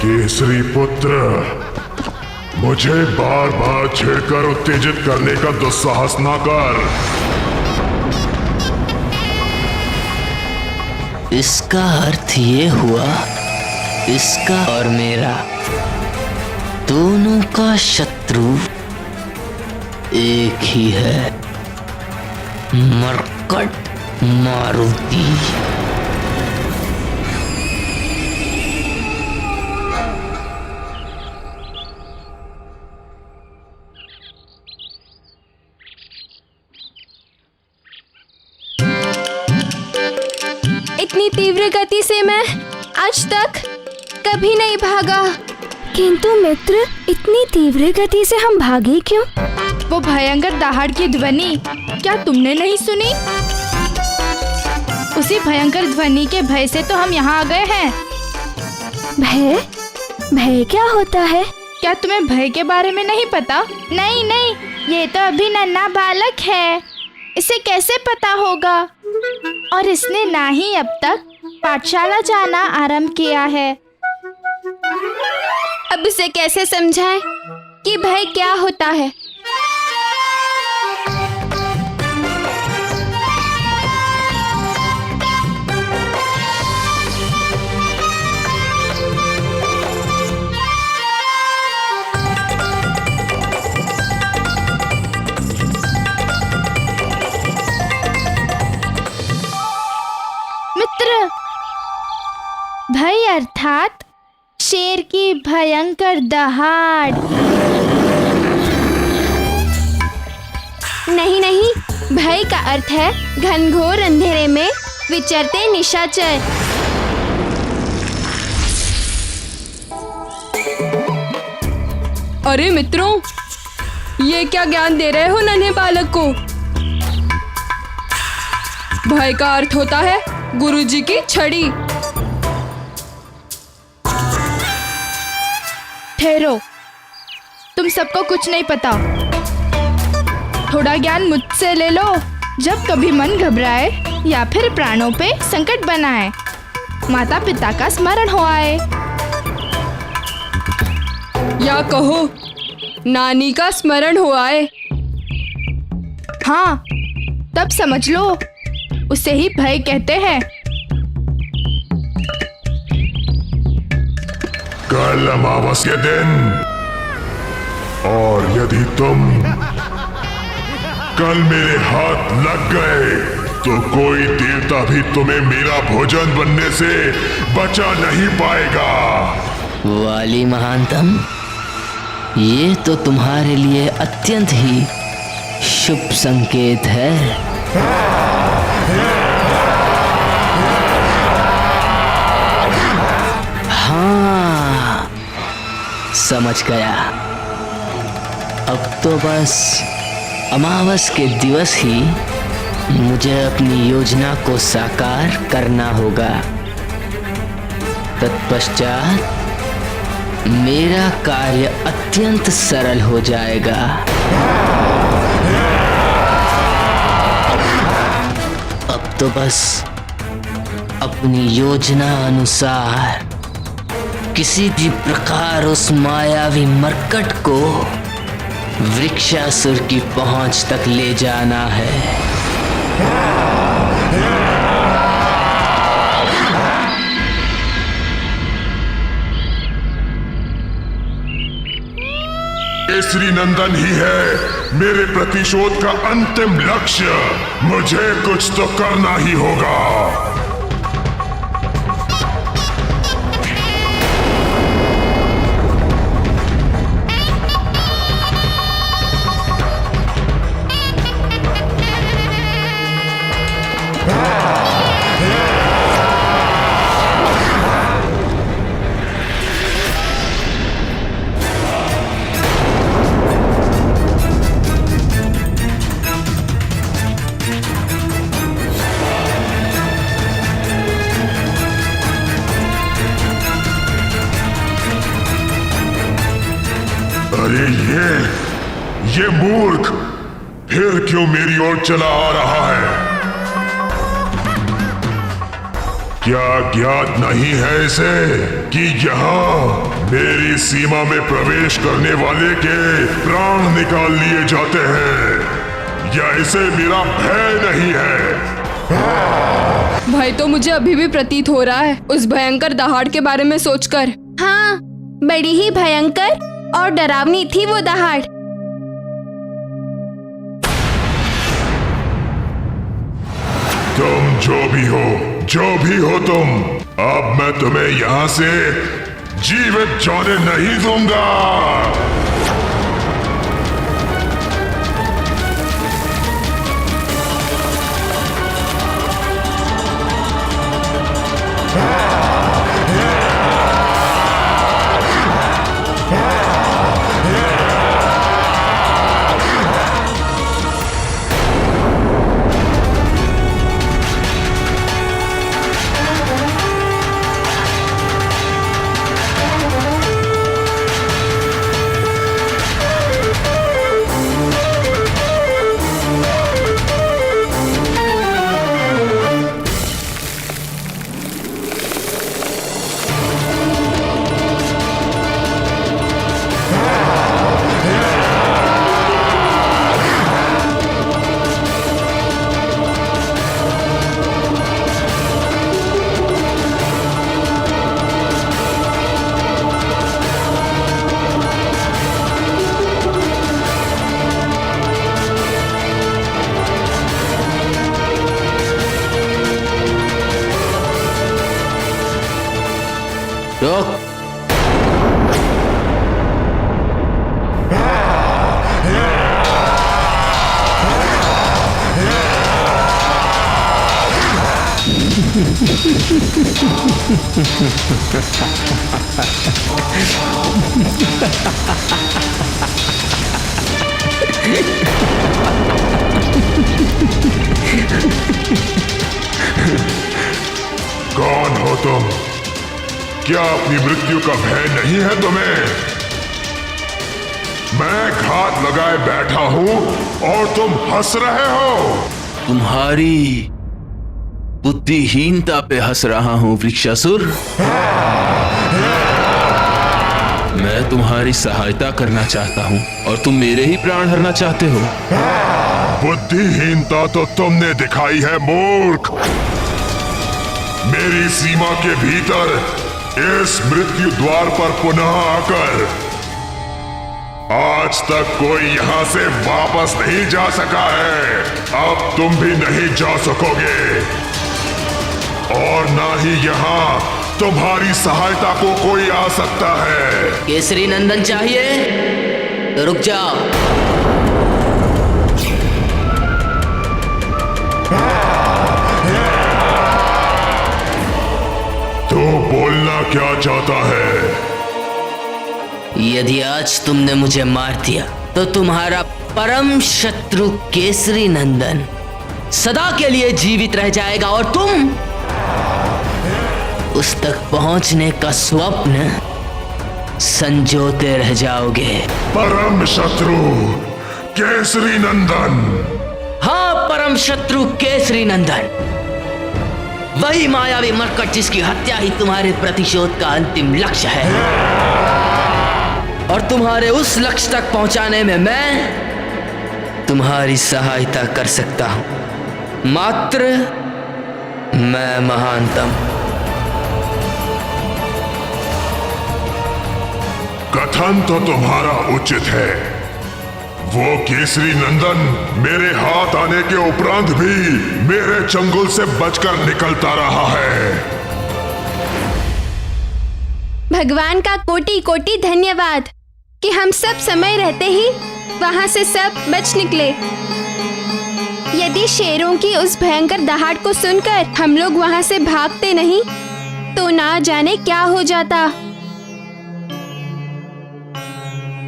केसरी पुत्र, मुझे बार बार छेड़कर उत्तेजित करने का दुस्साहस ना कर। इसका अर्थ ये हुआ, इसका और मेरा दोनों का शत्रु एक ही है, मरकट मारुति। इतनी तीव्र गति से मैं आज तक कभी नहीं भागा। किंतु मित्र, इतनी तीव्र गति से हम भागे क्यों? वो भयंकर दहाड़ की ध्वनि क्या तुमने नहीं सुनी? उसी भयंकर ध्वनि के भय से तो हम यहाँ आ गए हैं। भय? भय क्या होता है? क्या तुम्हें भय के बारे में नहीं पता? नहीं नहीं, ये तो अभी नन्हा बालक है, इसे कैसे पता होगा? और इसने ना ही अब तक पाठशाला जाना आरंभ किया है। अब इसे कैसे समझाएं कि भय क्या होता है? मित्र, भय अर्थात शेर की भयंकर दहाड़। नहीं नहीं, भय का अर्थ है घनघोर अंधेरे में विचरते निशाचर। अरे मित्रों, ये क्या ज्ञान दे रहे हो नन्हे बालक को? भय का अर्थ होता है गुरुजी की छड़ी। ठहरो, तुम सबको कुछ नहीं पता। थोड़ा ज्ञान मुझसे ले लो। जब कभी मन घबराए या फिर प्राणों पे संकट बनाए, माता पिता का स्मरण हो आए, या कहो नानी का स्मरण हो आए, हाँ तब समझ लो, उसे ही भय कहते हैं। कल अमावस के दिन, और यदि तुम कल मेरे हाथ लग गए तो कोई देवता भी तुम्हें मेरा भोजन बनने से बचा नहीं पाएगा। वाली महानतम, ये तो तुम्हारे लिए अत्यंत ही शुभ संकेत है। हाँ, समझ गया। अब तो बस अमावस के दिवस ही मुझे अपनी योजना को साकार करना होगा। तत्पश्चात मेरा कार्य अत्यंत सरल हो जाएगा। अब तो बस अपनी योजना अनुसार किसी भी प्रकार उस मायावी मरकट को वृक्षासुर की पहुंच तक ले जाना है। केसरी नंदन ही है मेरे प्रतिशोध का अंतिम लक्ष्य। मुझे कुछ तो करना ही होगा। अरे ये मूर्ख फिर क्यों मेरी ओर चला आ रहा है? क्या ज्ञात नहीं है इसे कि यहाँ मेरी सीमा में प्रवेश करने वाले के प्राण निकाल लिए जाते हैं? या इसे मेरा भय नहीं है? भय तो मुझे अभी भी प्रतीत हो रहा है उस भयंकर दहाड़ के बारे में सोचकर। हाँ, बड़ी ही भयंकर और डरावनी थी वो दहाड़। तुम जो भी हो तुम, अब मैं तुम्हें यहाँ से जीवित जाने नहीं दूंगा। रोक। कौन हो तुम? क्या अपनी मृत्यु का भय नहीं है तुम्हें? मैं घात लगाए बैठा हूं और तुम हंस रहे हो। तुम्हारी बुद्धिहीनता पे हंस रहा हूं वृक्षासुर। मैं तुम्हारी सहायता करना चाहता हूं और तुम मेरे ही प्राण हरना चाहते हो। बुद्धिहीनता तो तुमने दिखाई है मूर्ख। मेरी सीमा के भीतर इस मृत्यु द्वार पर पुनः आकर आज तक कोई यहां से वापस नहीं जा सका है। अब तुम भी नहीं जा सकोगे और ना ही यहां तुम्हारी सहायता को कोई आ सकता है। केसरी नंदन चाहिए तो रुक जाओ। तो बोलना क्या चाहता है? यदि आज तुमने मुझे मार दिया तो तुम्हारा परम शत्रु केसरी नंदन सदा के लिए जीवित रह जाएगा और तुम उस तक पहुंचने का स्वप्न संजोते रह जाओगे। परम शत्रु केसरी नंदन। हाँ, परम शत्रु केसरी नंदन, वही मायावी मरकट जिसकी हत्या ही तुम्हारे प्रतिशोध का अंतिम लक्ष्य है। और तुम्हारे उस लक्ष्य तक पहुंचाने में मैं तुम्हारी सहायता कर सकता हूं। मात्र मैं महानतम। कथन तो तुम्हारा उचित है। वो केसरी नंदन मेरे हाथ आने के उपरांत भी मेरे चंगुल से बचकर निकलता रहा है। भगवान का कोटि कोटि धन्यवाद कि हम सब समय रहते ही वहां से सब बच निकले। यदि शेरों की उस भयंकर दहाड़ को सुनकर हम लोग वहां से भागते नहीं तो ना जाने क्या हो जाता।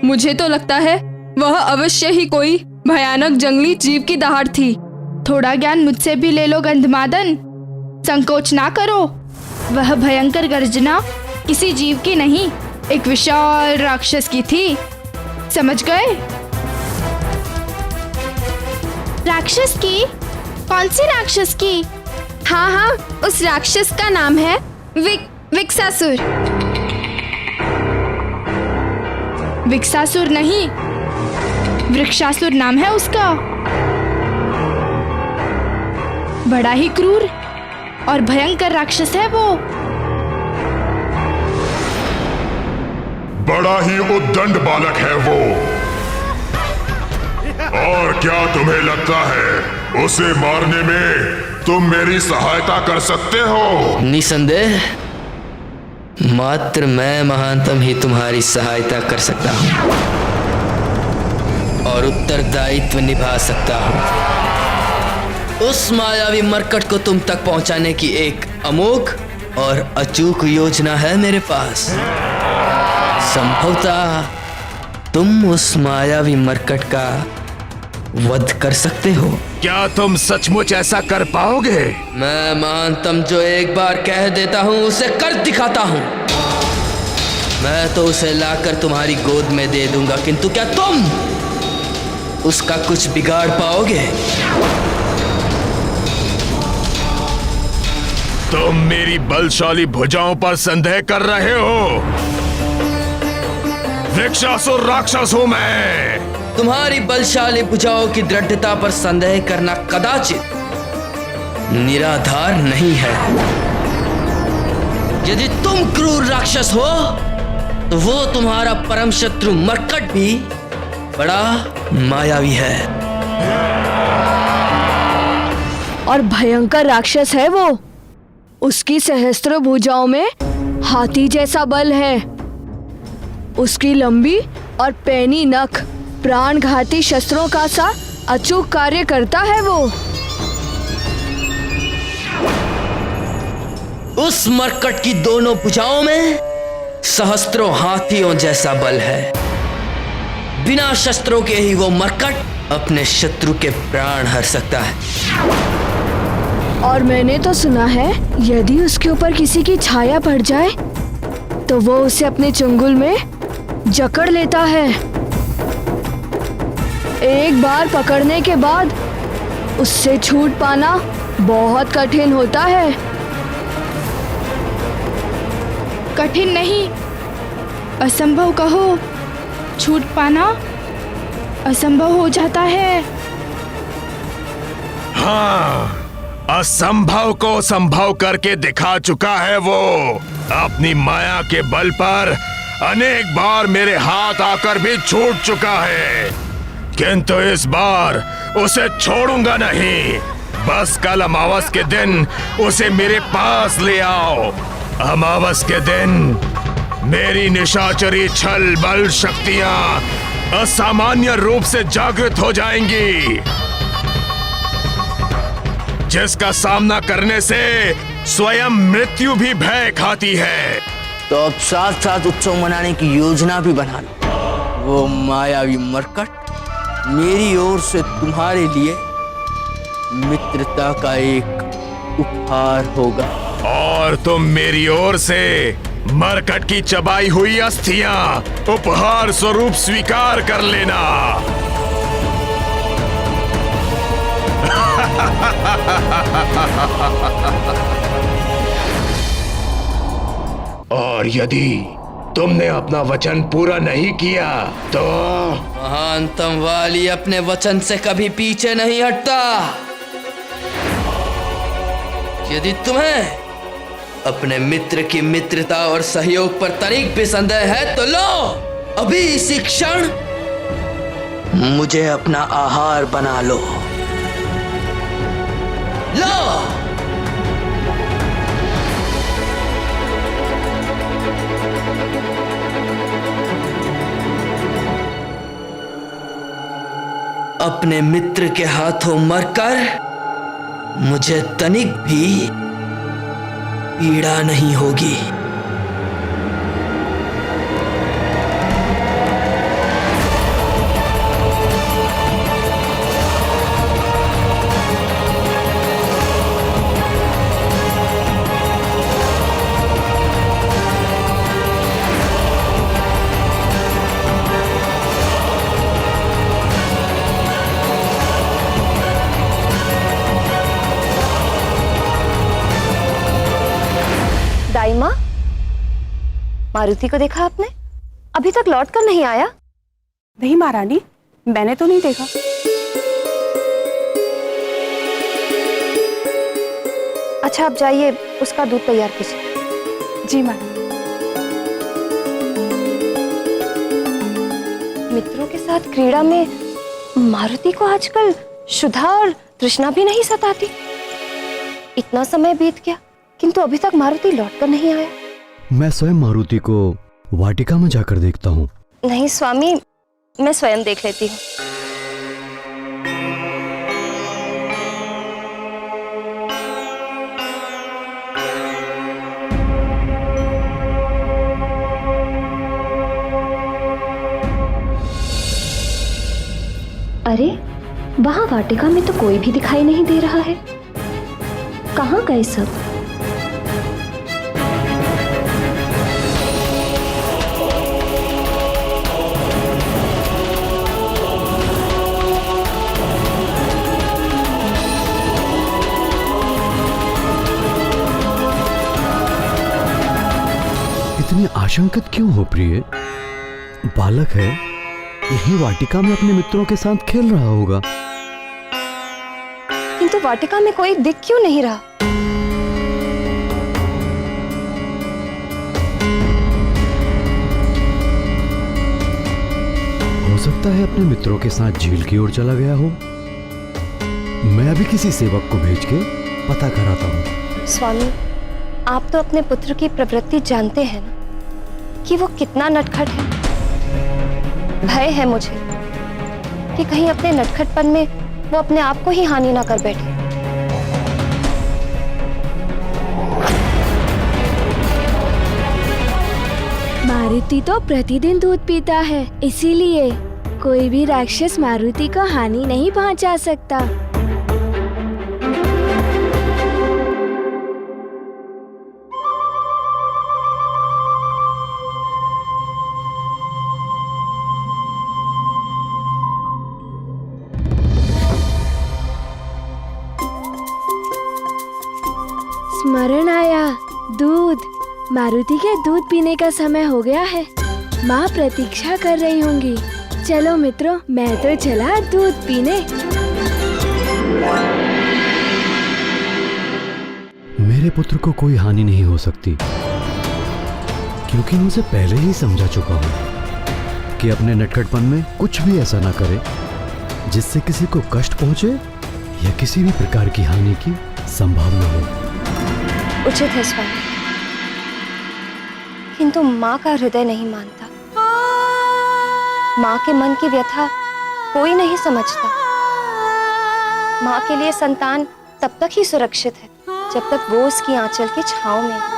मुझे तो लगता है वह अवश्य ही कोई भयानक जंगली जीव की दहाड़ थी। थोड़ा ज्ञान मुझसे भी ले लो गंधमादन, संकोच ना करो। वह भयंकर गर्जना किसी जीव की नहीं, एक विशाल राक्षस की थी। समझ गए? राक्षस की? कौन सी राक्षस की? हाँ हाँ, उस राक्षस का नाम है विक्सासुर। विक्सासुर नहीं, वृक्षासुर नाम है उसका। बड़ा ही क्रूर और भयंकर राक्षस है वो। बड़ा ही उद्दंड बालक है वो। और क्या तुम्हें लगता है उसे मारने में तुम मेरी सहायता कर सकते हो? निसंदेह मात्र मैं महानतम ही तुम्हारी सहायता कर सकता हूँ और उत्तरदायित्व निभा सकता हूँ। उस मायावी मरकट को तुम तक पहुंचाने की एक अमोघ और अचूक योजना है मेरे पास। संभवतः तुम उस मायावी मरकट का वध कर सकते हो। क्या तुम सचमुच ऐसा कर पाओगे? मैं महानतम जो एक बार कह देता हूँ उसे कर दिखाता हूँ। मैं तो उसे लाकर तुम्हारी गोद में दे दूंगा, किंतु क्या तुम उसका कुछ बिगाड़ पाओगे? तुम मेरी बलशाली भुजाओं पर संदेह कर रहे हो? वृक्षासुर राक्षस हूं मैं। तुम्हारी बलशाली भुजाओं की दृढ़ता पर संदेह करना कदाचित निराधार नहीं है। यदि तुम क्रूर राक्षस हो तो वो तुम्हारा परम शत्रु मरकट भी बड़ा मायावी है और भयंकर राक्षस है वो। उसकी सहस्त्र भुजाओं में हाथी जैसा बल है। उसकी लंबी और पैनी नख प्राणघाती शस्त्रों का सा अचूक कार्य करता है वो। उस मरकट की दोनों भुजाओं में सहस्त्रों हाथियों जैसा बल है। बिना शस्त्रों के ही वो मरकट अपने शत्रु के प्राण हर सकता है। और मैंने तो सुना है यदि उसके ऊपर किसी की छाया पड़ जाए तो वो उसे अपने चंगुल में जकड़ लेता है। एक बार पकड़ने के बाद उससे छूट पाना बहुत कठिन होता है। कठिन नहीं, असंभव कहो। छूट पाना असंभव हो जाता है। हाँ, असंभव को संभव करके दिखा चुका है वो। अपनी माया के बल पर अनेक बार मेरे हाथ आकर भी छूट चुका है, किंतु इस बार उसे छोड़ूंगा नहीं। बस कल अमावस के दिन उसे मेरे पास ले आओ। अमावस के दिन मेरी निशाचरी छल बल शक्तियां असामान्य रूप से जागृत हो जाएंगी, जिसका सामना करने से स्वयं मृत्यु भी भय खाती है। तो अब साथ साथ उत्सव मनाने की योजना भी बना लो। वो मायावी मरकट मेरी ओर से तुम्हारे लिए मित्रता का एक उपहार होगा। और तुम मेरी ओर से मरकट की चबाई हुई अस्थियां उपहार स्वरूप स्वीकार कर लेना। और यदि तुमने अपना वचन पूरा नहीं किया तो महानतम वाली अपने वचन से कभी पीछे नहीं हटता। यदि तुम्हें अपने मित्र की मित्रता और सहयोग पर तनिक भी संदेह है तो लो, अभी इसी क्षण मुझे अपना आहार बना लो। लो, अपने मित्र के हाथों मरकर मुझे तनिक भी पीड़ा नहीं होगी। मारुति को देखा आपने? अभी तक लौट कर नहीं आया। नहीं महारानी, मैंने तो नहीं देखा। अच्छा, आप जाइए, उसका दूध तैयार कीजिए। जी महारानी। मित्रों के साथ क्रीड़ा में मारुति को आजकल शुद्धा और तृष्णा भी नहीं सताती। इतना समय बीत गया किंतु अभी तक मारुति लौट कर नहीं आया। मैं स्वयं मारुति को वाटिका में जाकर देखता हूँ। नहीं स्वामी, मैं स्वयं देख लेती हूँ। अरे, वहां वाटिका में तो कोई भी दिखाई नहीं दे रहा है। कहाँ गए सब? इतनी आशंकित क्यों हो प्रिय? बालक है, यही वाटिका में अपने मित्रों के साथ खेल रहा होगा। किंतु वाटिका में कोई दिख क्यों नहीं रहा? हो सकता है अपने मित्रों के साथ झील की ओर चला गया हो। मैं अभी किसी सेवक को भेज के पता कराता हूँ। स्वामी, आप तो अपने पुत्र की प्रवृत्ति जानते हैं ना, कि वो कितना नटखट है। भय है मुझे कि कहीं अपने नटखटपन में वो अपने आप को ही हानि ना कर बैठे। मारुति तो प्रतिदिन दूध पीता है, इसीलिए कोई भी राक्षस मारुति को हानि नहीं पहुंचा सकता। स्मरण आया, दूध। मारुति के दूध पीने का समय हो गया है। माँ प्रतीक्षा कर रही होंगी। चलो मित्रों, मैं तो चला दूध पीने। मेरे पुत्र को कोई हानि नहीं हो सकती, क्योंकि मैं उसे पहले ही समझा चुका हूँ कि अपने नटखटपन में कुछ भी ऐसा ना करे जिससे किसी को कष्ट पहुंचे या किसी भी प्रकार की हानि की संभावना हो। उचित है स्वामी, किंतु माँ का हृदय नहीं मानता। माँ के मन की व्यथा कोई नहीं समझता। माँ के लिए संतान तब तक ही सुरक्षित है जब तक वो उसकी आंचल की छांव में है।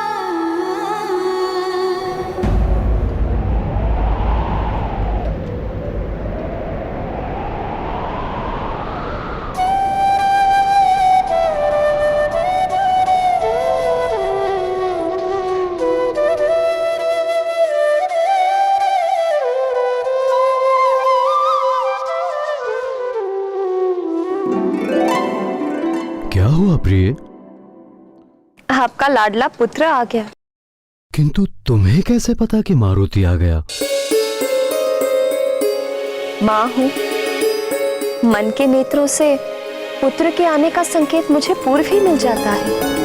क्या हुआ प्रिय? आपका लाडला पुत्र आ गया। किंतु तुम्हें कैसे पता कि मारुति आ गया? माँ हूँ, मन के नेत्रों से पुत्र के आने का संकेत मुझे पूर्व ही मिल जाता है।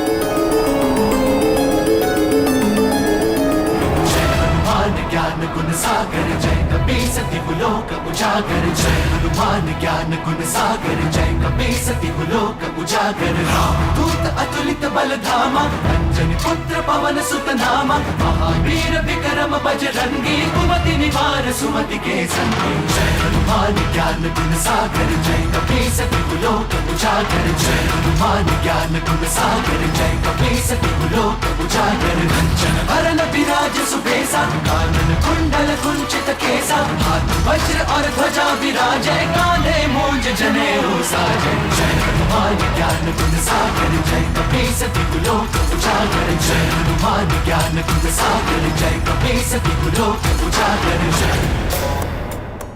ज्ञान गुण सागर जय कपी सती लोक उजागर जय हनुमान ज्ञान गुण सागर जय कपी सती लोक उजागर राम दूत अतुलित बल धामा अंजनी पुत्र पवन सुत नामा महावीर विक्रम बजरंगी कुमति निवार सुमति के संगी जय हनुमान ज्ञान गुण सागर जय कपी सती लोक उजागर जय हनुमान ज्ञान गुण सागर जय कपी सती लोक उजागर कंचन वरन विराज सुबेसा कानन कुंडल कुंचित केसा हाथ वज्र और ध्वजा विराजे कांधे मूंज जनेऊ साजे जय हनुमान ज्ञान गुण सागर जय कपी सती लोक उजागर जय हनुमान ज्ञान गुण सागर जय कपी सती लोक उजागर जय